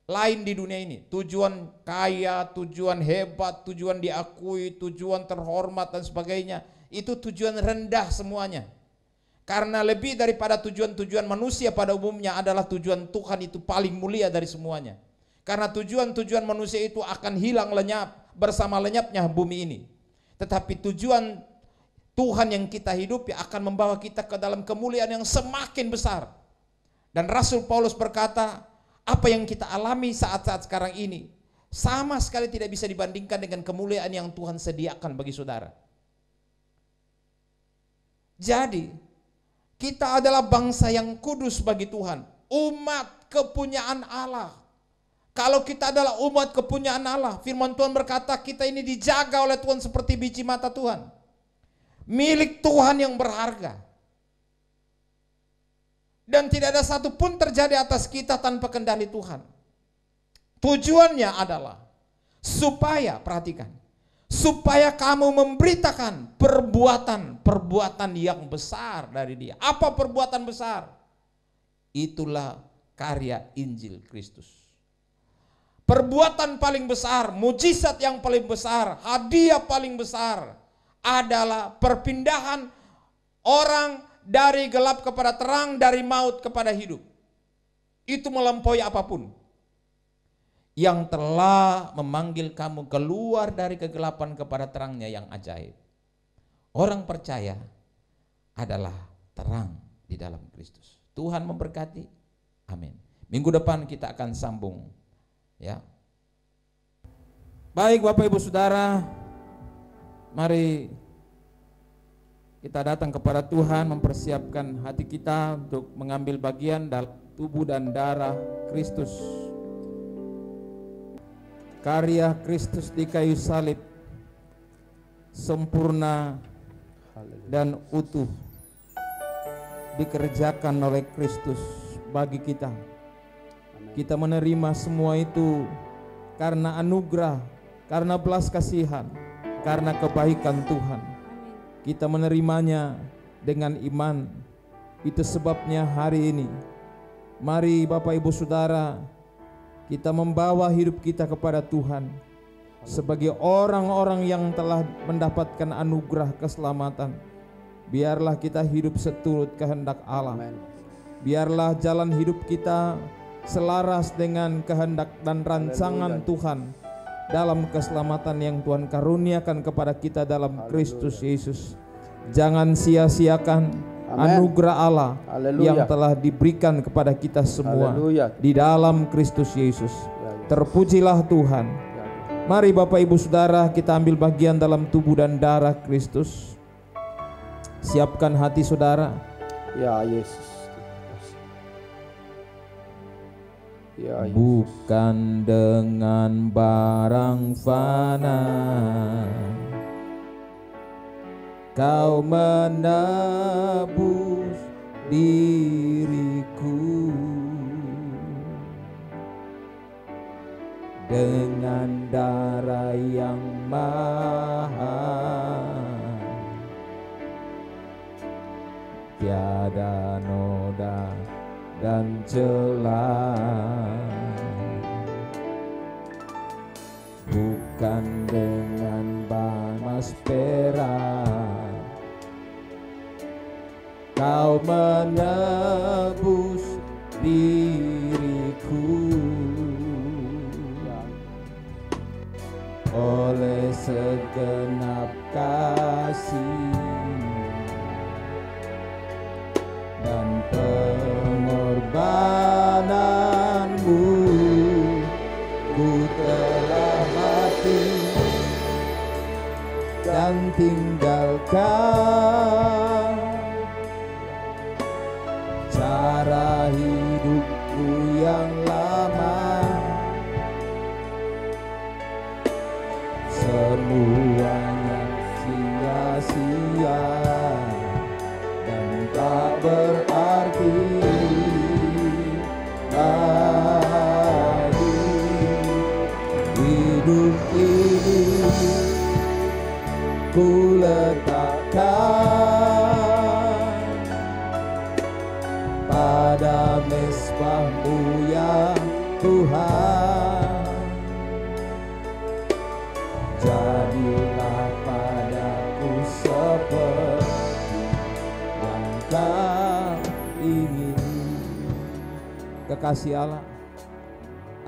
C: lain di dunia ini. Tujuan kaya, tujuan hebat, tujuan diakui, tujuan terhormat dan sebagainya. Itu tujuan rendah semuanya. Karena lebih daripada tujuan-tujuan manusia pada umumnya adalah tujuan Tuhan itu paling mulia dari semuanya. Karena tujuan-tujuan manusia itu akan hilang lenyap bersama lenyapnya bumi ini. Tetapi tujuan Tuhan yang kita hidupi akan membawa kita ke dalam kemuliaan yang semakin besar. Dan Rasul Paulus berkata, apa yang kita alami saat-saat sekarang ini sama sekali tidak bisa dibandingkan dengan kemuliaan yang Tuhan sediakan bagi saudara. Jadi, kita adalah bangsa yang kudus bagi Tuhan, umat kepunyaan Allah. Kalau kita adalah umat kepunyaan Allah, firman Tuhan berkata kita ini dijaga oleh Tuhan seperti biji mata Tuhan. Milik Tuhan yang berharga. Dan tidak ada satupun terjadi atas kita tanpa kendali Tuhan. Tujuannya adalah supaya, perhatikan, supaya kamu memberitakan perbuatan yang besar dari Dia. Apa perbuatan besar? Itulah karya Injil Kristus. Perbuatan paling besar, mujizat yang paling besar, hadiah paling besar adalah perpindahan orang dari gelap kepada terang, dari maut kepada hidup. Itu melampaui apapun. Yang telah memanggil kamu keluar dari kegelapan kepada terangnya yang ajaib. Orang percaya adalah terang di dalam Kristus. Tuhan memberkati. Amin. Minggu depan kita akan sambung. Ya. Baik Bapak Ibu Saudara, mari kita datang kepada Tuhan, mempersiapkan hati kita untuk mengambil bagian dalam tubuh dan darah Kristus. Karya Kristus di kayu salib sempurna dan utuh dikerjakan oleh Kristus bagi kita. Kita menerima semua itu karena anugerah, karena belas kasihan, karena kebaikan Tuhan. Kita menerimanya dengan iman. Itu sebabnya hari ini, mari Bapak Ibu Saudara, kita membawa hidup kita kepada Tuhan sebagai orang-orang yang telah mendapatkan anugerah keselamatan. Biarlah kita hidup seturut kehendak Allah. Biarlah jalan hidup kita selaras dengan kehendak dan rancangan Tuhan dalam keselamatan yang Tuhan karuniakan kepada kita dalam Kristus Yesus. Jangan sia-siakan anugerah Allah yang telah diberikan kepada kita semua di dalam Kristus Yesus. Terpujilah Tuhan. Mari Bapak Ibu Saudara, kita ambil bagian dalam tubuh dan darah Kristus. Siapkan hati saudara.
A: Ya Yesus. Ya Yesus.
C: Bukan dengan barang fana Kau menebus diriku, dengan darah yang mahal, tiada noda dan celah. Bukan dengan bamas perak Kau menebus diriku, oleh segenap kasih dan pengorbananmu, ku telah mati dan tinggalkan cara hidupku yang lama. Semuanya sia-sia dan tak berarti lagi. Hidup ini ku letakkan pada mezbah-Mu ya Tuhan. Jadilah padaku seperti yang Kau ingin. Kekasih Allah,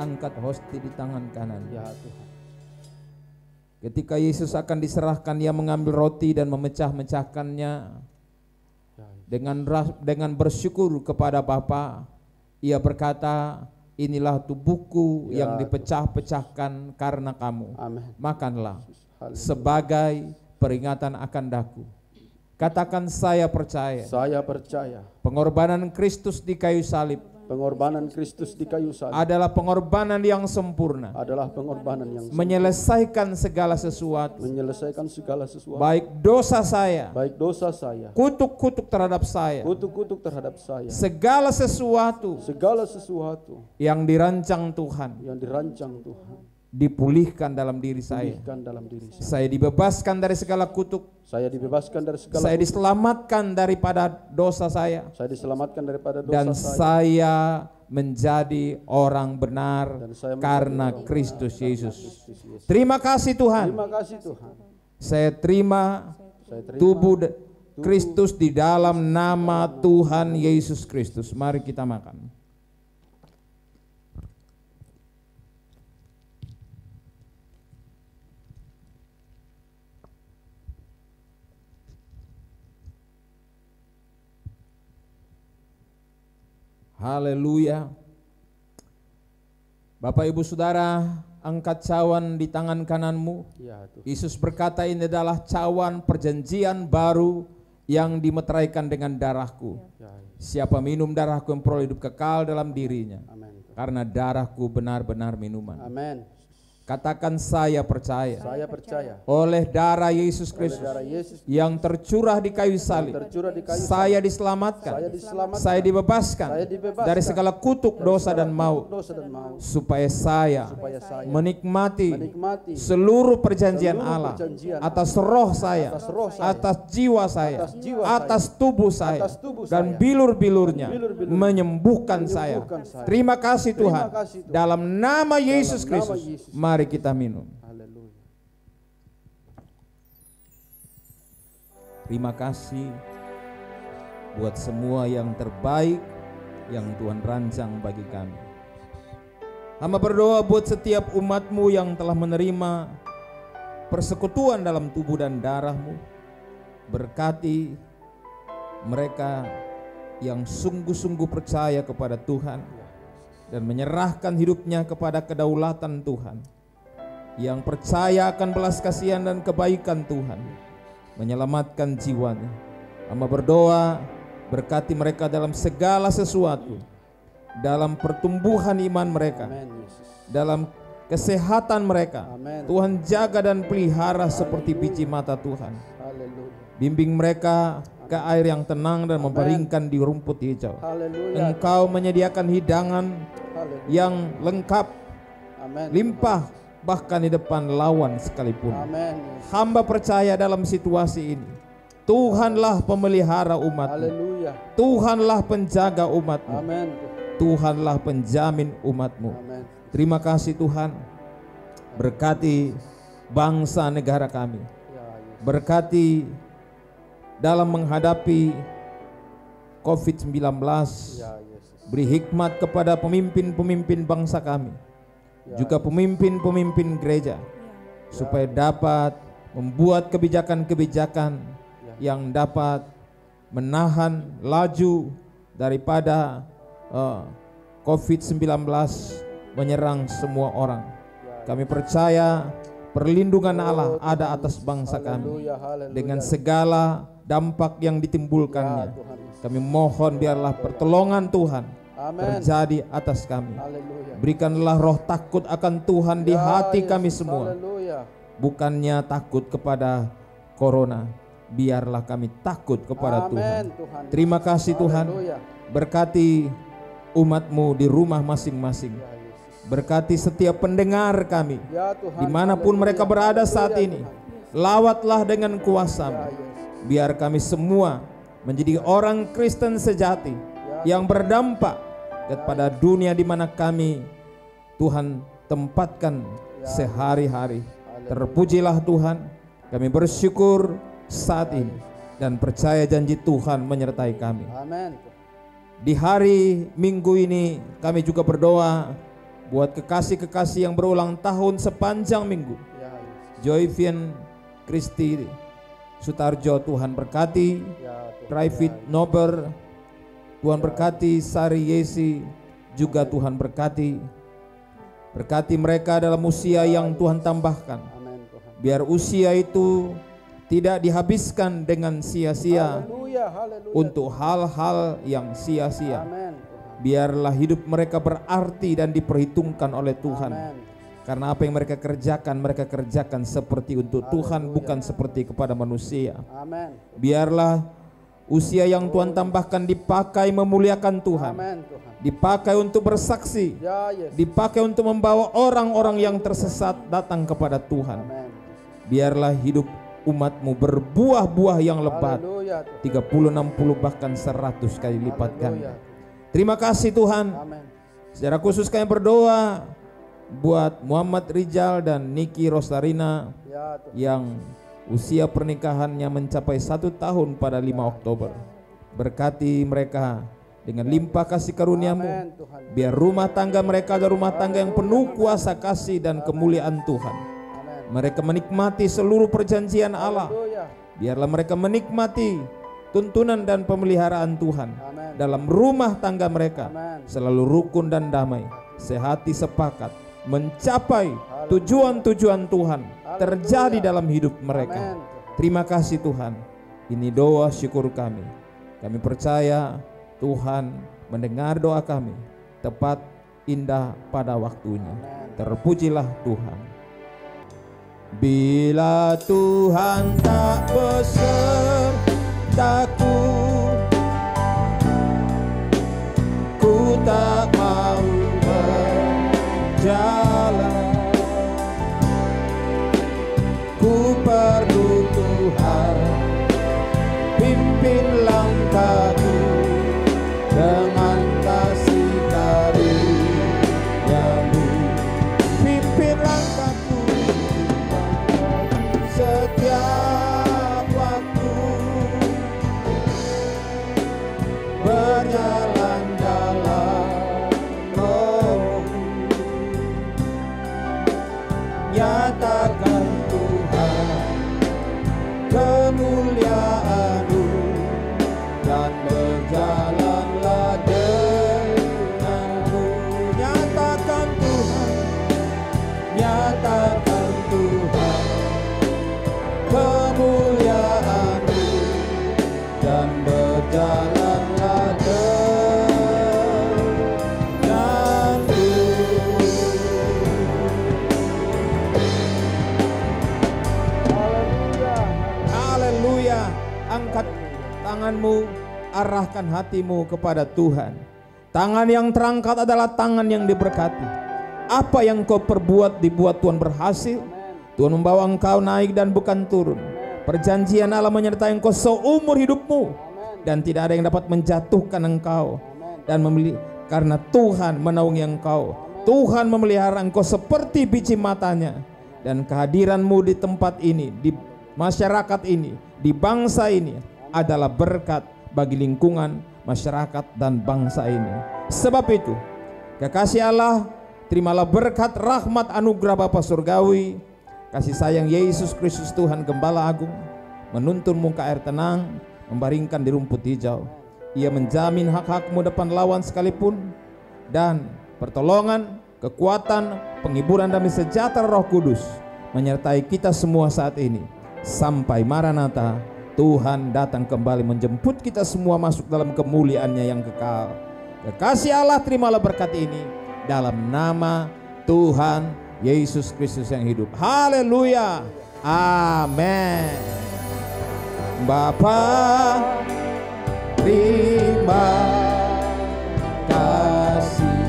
C: angkat hosti di tangan kanan.
A: Ya Tuhan.
C: Ketika Yesus akan diserahkan, Ia mengambil roti dan memecah-mecahkannya. Dengan bersyukur kepada Bapa, Ia berkata, inilah tubuhku
A: Ya,
C: yang dipecah-pecahkan karena kamu.
A: Amin.
C: Makanlah
A: Haleluya.
C: sebagai peringatan akan daku. Katakan, saya percaya
A: Saya percaya
C: pengorbanan Kristus di kayu salib
A: pengorbanan Kristus di kayu salib
C: adalah pengorbanan yang sempurna,
A: adalah pengorbanan yang
C: menyelesaikan segala sesuatu,
A: menyelesaikan segala sesuatu,
C: baik dosa saya,
A: baik dosa saya,
C: kutuk-kutuk terhadap saya,
A: kutuk-kutuk terhadap saya,
C: segala sesuatu
A: segala sesuatu
C: yang dirancang Tuhan
A: yang dirancang Tuhan
C: dipulihkan dalam diri saya.
A: pulihkan dalam diri saya.
C: Saya dibebaskan dari segala kutuk,
A: Saya dibebaskan dari segala
C: saya
A: kutuk.
C: diselamatkan daripada dosa saya,
A: Saya diselamatkan daripada dosa
C: dan
A: saya.
C: saya menjadi orang benar
A: Dan saya menjadi
C: karena
A: orang
C: Kristus Yesus.
A: Kristus Yesus.
C: Terima kasih Tuhan.
A: Terima kasih Tuhan.
C: Saya terima
A: Saya terima
C: tubuh Kristus di dalam nama Tuhan Yesus Kristus. Mari kita makan. Haleluya. Bapak Ibu Saudara, angkat cawan di tangan kananmu.
A: Ya Tuhan.
C: Yesus berkata, ini adalah cawan perjanjian baru yang dimeteraikan dengan darahku.
A: Ya, ya.
C: Siapa minum darahku yang peroleh hidup kekal dalam dirinya,
A: Amin. Tuhan.
C: karena darahku benar-benar minuman.
A: Amin.
C: Katakan, saya percaya
A: Saya percaya
C: oleh darah Yesus
A: oleh
C: Kristus
A: darah Yesus
C: yang tercurah di kayu salib,
A: tercurah di kayu
C: saya diselamatkan,
A: saya diselamatkan,
C: saya dibebaskan
A: saya dibebaskan
C: dari segala kutuk dosa dan maut,
A: dosa dan maut,
C: supaya saya
A: supaya saya
C: menikmati
A: menikmati
C: seluruh perjanjian
A: seluruh
C: Allah
A: perjanjian
C: atas roh saya,
A: atas roh saya,
C: atas jiwa saya,
A: atas jiwa
C: atas tubuh saya,
A: atas tubuh
C: dan
A: saya,
C: bilur-bilurnya
A: bilur-bilurnya,
C: menyembuhkan saya.
A: saya.
C: Terima kasih Tuhan.
A: kasih Tuhan.
C: Dalam nama Yesus
A: Dalam nama
C: Kristus,
A: Yesus.
C: mari kita minum.
A: Haleluya.
C: Terima kasih buat semua yang terbaik yang Tuhan rancang bagi kami. Hamba berdoa buat setiap umat-Mu yang telah menerima persekutuan dalam tubuh dan darah-Mu. Berkati mereka yang sungguh-sungguh percaya kepada Tuhan dan menyerahkan hidupnya kepada kedaulatan Tuhan, yang percaya akan belas kasihan dan kebaikan Tuhan, menyelamatkan jiwanya. Hamba berdoa, berkati mereka dalam segala sesuatu, dalam pertumbuhan iman mereka,
A: Amin Yesus.
C: dalam kesehatan mereka.
A: Amin.
C: Tuhan jaga dan pelihara seperti biji mata Tuhan.
A: Haleluya.
C: Bimbing mereka ke air yang tenang dan membaringkan di rumput hijau.
A: Haleluya.
C: Engkau menyediakan hidangan
A: Haleluya.
C: yang lengkap,
A: Amin.
C: limpah, bahkan di depan lawan sekalipun.
A: Amin. Yesus.
C: Hamba percaya dalam situasi ini, Tuhanlah pemelihara umat-Mu,
A: Haleluya.
C: Tuhanlah penjaga umat-Mu,
A: Amin.
C: Tuhanlah penjamin umat-Mu.
A: Amin.
C: Terima kasih Tuhan. Berkati bangsa negara kami,
A: Ya Yesus.
C: berkati dalam menghadapi COVID-19.
A: Ya Yesus.
C: Beri hikmat kepada pemimpin-pemimpin bangsa kami,
A: Ya.
C: juga pemimpin-pemimpin gereja, supaya dapat membuat kebijakan-kebijakan yang dapat menahan laju daripada COVID-19 menyerang semua orang. Kami percaya perlindungan Allah ada atas bangsa kami
A: Haleluya. Haleluya.
C: dengan segala dampak yang ditimbulkannya. Kami mohon biarlah pertolongan Tuhan
A: Amin.
C: terjadi atas kami.
A: Haleluya.
C: Berikanlah roh takut akan Tuhan di
A: Ya,
C: hati
A: Yesus.
C: kami semua.
A: Haleluya.
C: Bukannya takut kepada corona, biarlah kami takut kepada
A: Amin,
C: Tuhan.
A: Tuhan.
C: Terima kasih Tuhan.
A: Haleluya.
C: Berkati umat-Mu di rumah masing-masing.
A: Ya Yesus.
C: Berkati setiap pendengar kami,
A: Ya Tuhan.
C: dimanapun
A: Haleluya.
C: mereka berada saat
A: Haleluya,
C: ini.
A: Tuhan.
C: Lawatlah dengan
A: Ya
C: kuasa-Mu.
A: Yesus.
C: Biar kami semua menjadi orang Kristen sejati yang berdampak kepada dunia di mana kami Tuhan tempatkan sehari-hari. Terpujilah Tuhan, kami bersyukur saat ini dan percaya janji Tuhan menyertai kami.
A: Amin.
C: Di hari Minggu ini kami juga berdoa buat kekasih-kekasih yang berulang tahun sepanjang minggu.
A: Ya Yesus.
C: Joyvian Kristi Sutarjo, Tuhan berkati.
A: Ya Tuhan.
C: Private Nober, Tuhan berkati. Sari Yesi, juga Tuhan berkati. Berkati mereka dalam usia yang Tuhan tambahkan.
A: Amin Tuhan.
C: Biar usia itu tidak dihabiskan dengan sia-sia
A: Haleluya, haleluya.
C: untuk hal-hal yang sia-sia.
A: Amin Tuhan.
C: Biarlah hidup mereka berarti dan diperhitungkan oleh Tuhan.
A: Amin.
C: Karena apa yang mereka kerjakan seperti untuk Tuhan, bukan seperti kepada manusia.
A: Amin.
C: Biarlah usia yang Tuhan tambahkan dipakai memuliakan Tuhan,
A: Amin Tuhan.
C: dipakai untuk bersaksi,
A: Ya, yes.
C: dipakai untuk membawa orang-orang yang tersesat datang kepada Tuhan.
A: Amin.
C: Biarlah hidup umatmu berbuah-buah yang lebat,
A: Haleluya Tuhan.
C: 30, 60 bahkan 100 kali lipat
A: Haleluya.
C: ganda. Terima kasih Tuhan.
A: Amin.
C: Secara khusus kami berdoa buat Muhammad Rijal dan Niki Rosarina
A: Ya Tuhan.
C: yang usia pernikahannya mencapai 1 tahun pada 5 Oktober. Berkati mereka dengan limpah kasih karuniamu.
A: Amin Tuhan.
C: Biar rumah tangga mereka adalah rumah tangga yang penuh kuasa kasih dan kemuliaan Tuhan.
A: Amin.
C: Mereka menikmati seluruh perjanjian Allah.
A: Haleluya.
C: Biarlah mereka menikmati tuntunan dan pemeliharaan Tuhan.
A: Amin.
C: Dalam rumah tangga mereka
A: Amin.
C: selalu rukun dan damai, sehati sepakat mencapai tujuan-tujuan Tuhan terjadi dalam hidup mereka.
A: Amin.
C: Terima kasih Tuhan. Ini doa syukur kami. Kami percaya Tuhan mendengar doa kami tepat indah pada waktunya. Terpujilah Tuhan. Bila Tuhan tak besertaku, ku tak mau berjalan. Ku perlu Tuhan pimpin langkahku dengan kasih karunia-Mu. Pimpin langkahku setiap waktu, berjalan dalam Roh-Mu. Nyatakan Tuhan kemuliaan-Mu dan berjalanlah denganku. Nyatakan Tuhan, nyatakan Tuhan kemuliaan-Mu dan berjalanlah denganku. Haleluya. Angkat tanganmu, arahkan hatimu kepada Tuhan. Tangan yang terangkat adalah tangan yang diberkati. Apa yang kau perbuat dibuat Tuhan berhasil. Tuhan membawa engkau naik dan bukan turun. Perjanjian Allah menyertai engkau seumur hidupmu, dan tidak ada yang dapat menjatuhkan engkau dan karena Tuhan menaungi engkau. Tuhan memelihara engkau seperti biji matanya, dan kehadiranmu di tempat ini, di masyarakat ini, di bangsa ini adalah berkat bagi lingkungan, masyarakat dan bangsa ini. Sebab itu, kekasih Allah, terimalah berkat rahmat anugerah Bapa Surgawi, kasih sayang Yesus Kristus Tuhan Gembala Agung, menuntun muka air tenang, membaringkan di rumput hijau. Ia menjamin hak-hakmu depan lawan sekalipun, dan pertolongan, kekuatan, penghiburan damai sejahtera Roh Kudus menyertai kita semua saat ini sampai Maranatha, Tuhan datang kembali menjemput kita semua masuk dalam kemuliaan-Nya yang kekal. Kekasih Allah, terimalah berkat ini dalam nama Tuhan Yesus Kristus yang hidup. Haleluya. Amin. Bapa, terima kasih.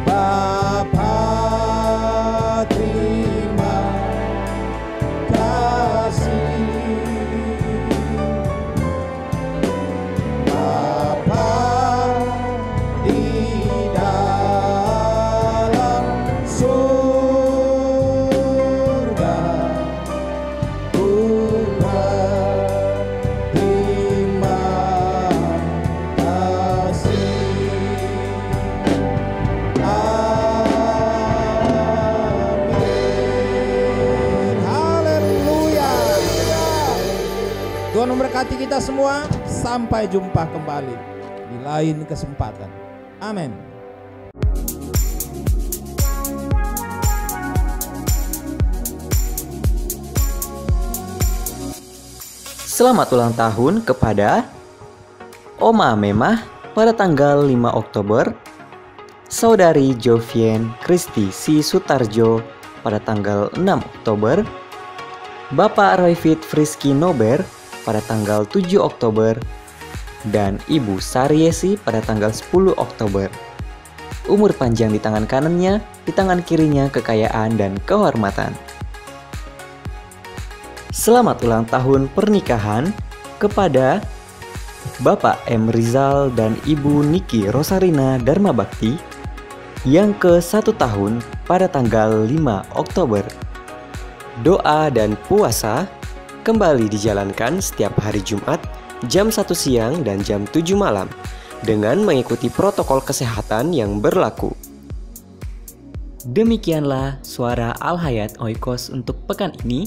C: Bapa, terima kasih. Bapa di dalam surga, ku berterima kasih. Amin. Haleluya. Tuhan memberkati kita semua. sampai jumpa kembali di lain kesempatan. Amin.
D: Selamat ulang tahun kepada Oma Memah pada tanggal 5 Oktober, Saudari Jovien Kristi Si Sutarjo pada tanggal 6 Oktober, Bapak Royfit Friski Nober pada tanggal 7 Oktober, dan Ibu Sariesi pada tanggal 10 Oktober. Umur panjang di tangan kanannya, di tangan kirinya kekayaan dan kehormatan. Selamat ulang tahun pernikahan kepada Bapak M. Rizal dan Ibu Niki Rosarina Dharma Bakti yang ke-1 tahun pada tanggal 5 Oktober. Doa dan puasa kembali dijalankan setiap hari Jumat jam 1 siang dan jam 7 malam dengan mengikuti protokol kesehatan yang berlaku. Demikianlah suara Al-Hayat Oikos untuk pekan ini.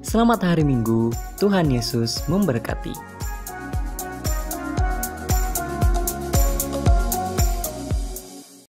D: Selamat hari Minggu, Tuhan Yesus memberkati.